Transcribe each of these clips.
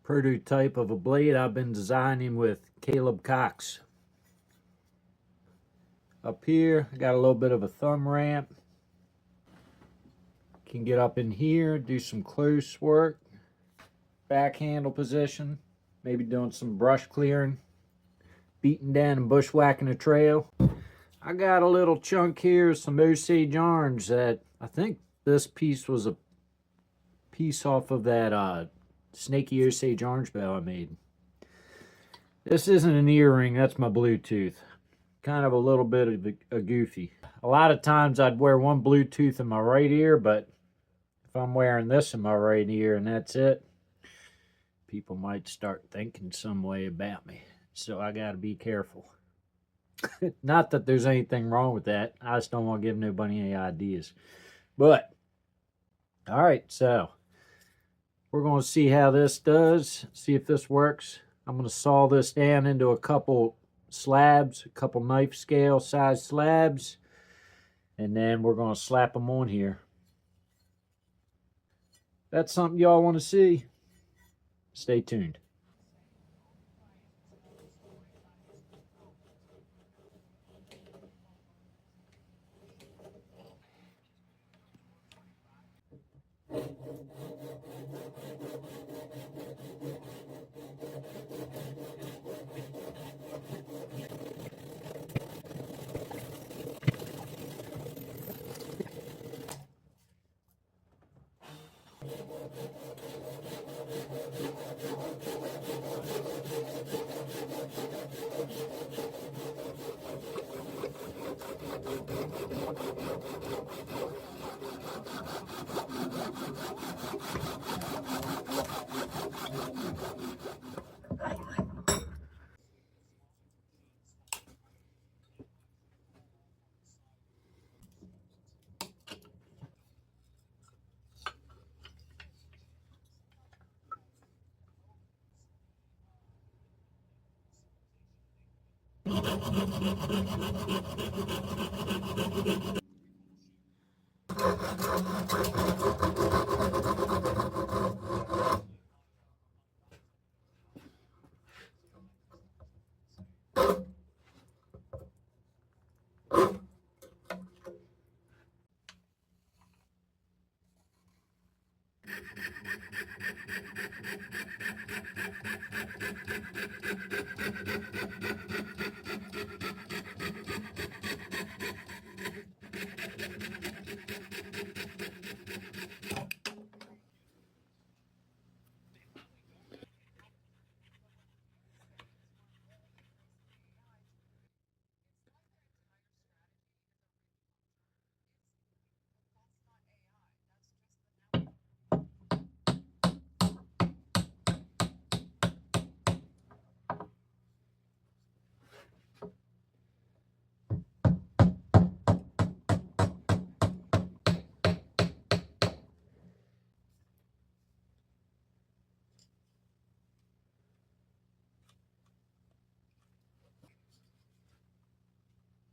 prototype of a blade I've been designing with Caleb Cox. Up here, I got a little bit of a thumb ramp. Can get up in here, do some close work, back handle position, maybe doing some brush clearing, beating down and bushwhacking a trail. I got a little chunk here, some Osage orange that I think this piece was a piece off of that snaky Osage orange bell I made. This isn't an earring, that's my Bluetooth. Kind of a little bit of a goofy. A lot of times I'd wear one Bluetooth in my right ear, but if I'm wearing this in my right ear and that's it, people might start thinking some way about me. So I gotta be careful. Not that there's anything wrong with that. I just don't want to give nobody any ideas. But, alright, so we're going to see how this does, see if this works. I'm going to saw this down into a couple slabs, a couple knife scale size slabs, and then we're going to slap them on here. That's something y'all want to see. Stay tuned.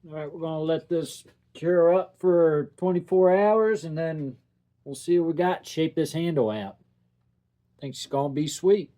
All right, we're going to let this cure up for 24 hours, and then we'll see what we got. Shape this handle out. I think it's going to be sweet.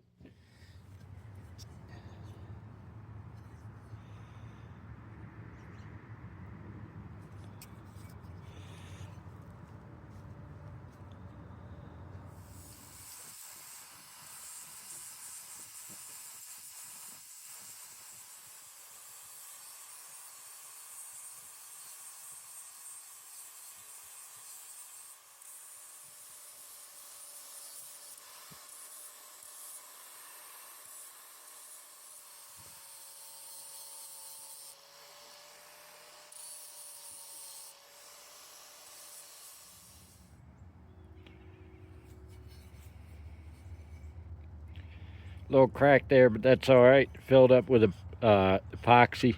Little crack there, but that's all right. Filled up with a epoxy.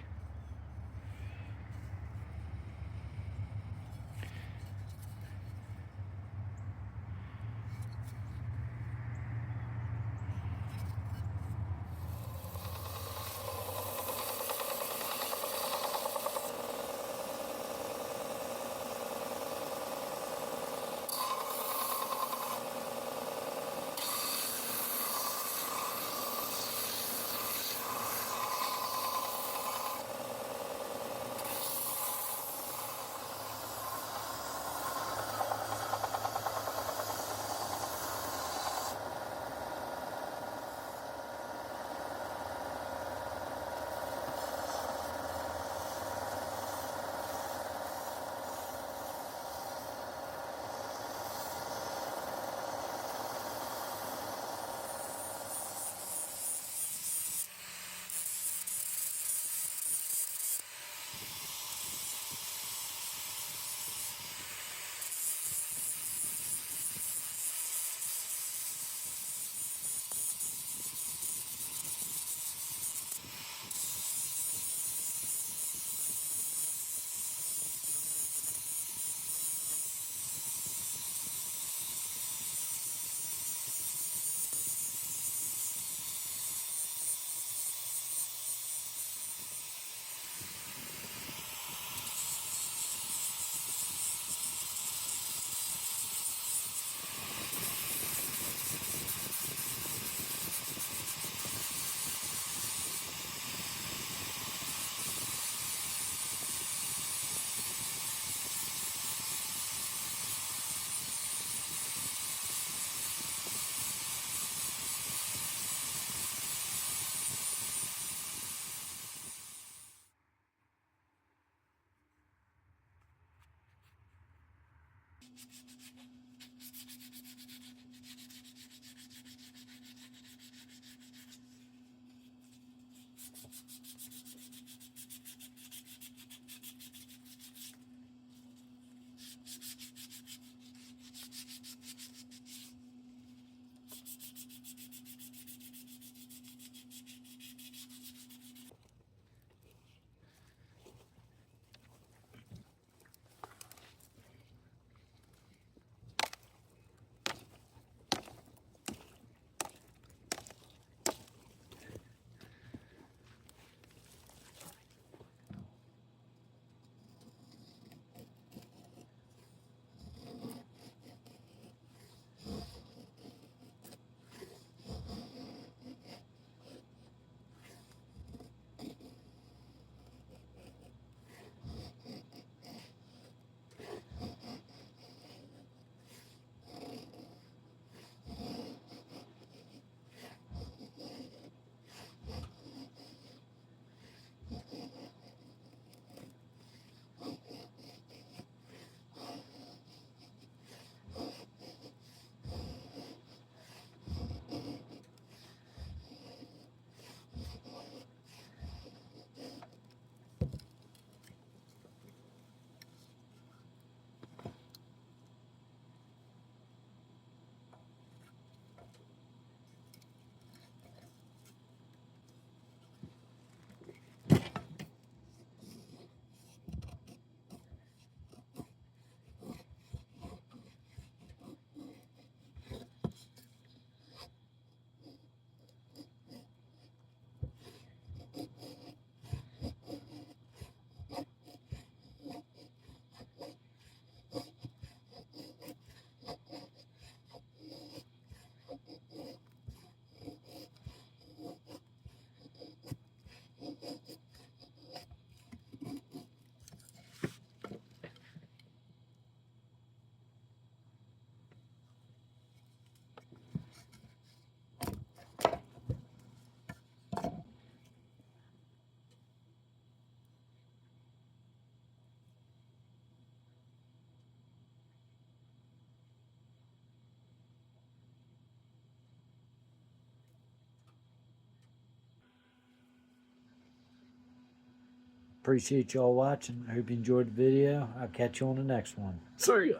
Appreciate y'all watching. I hope you enjoyed the video. I'll catch you on the next one. See ya.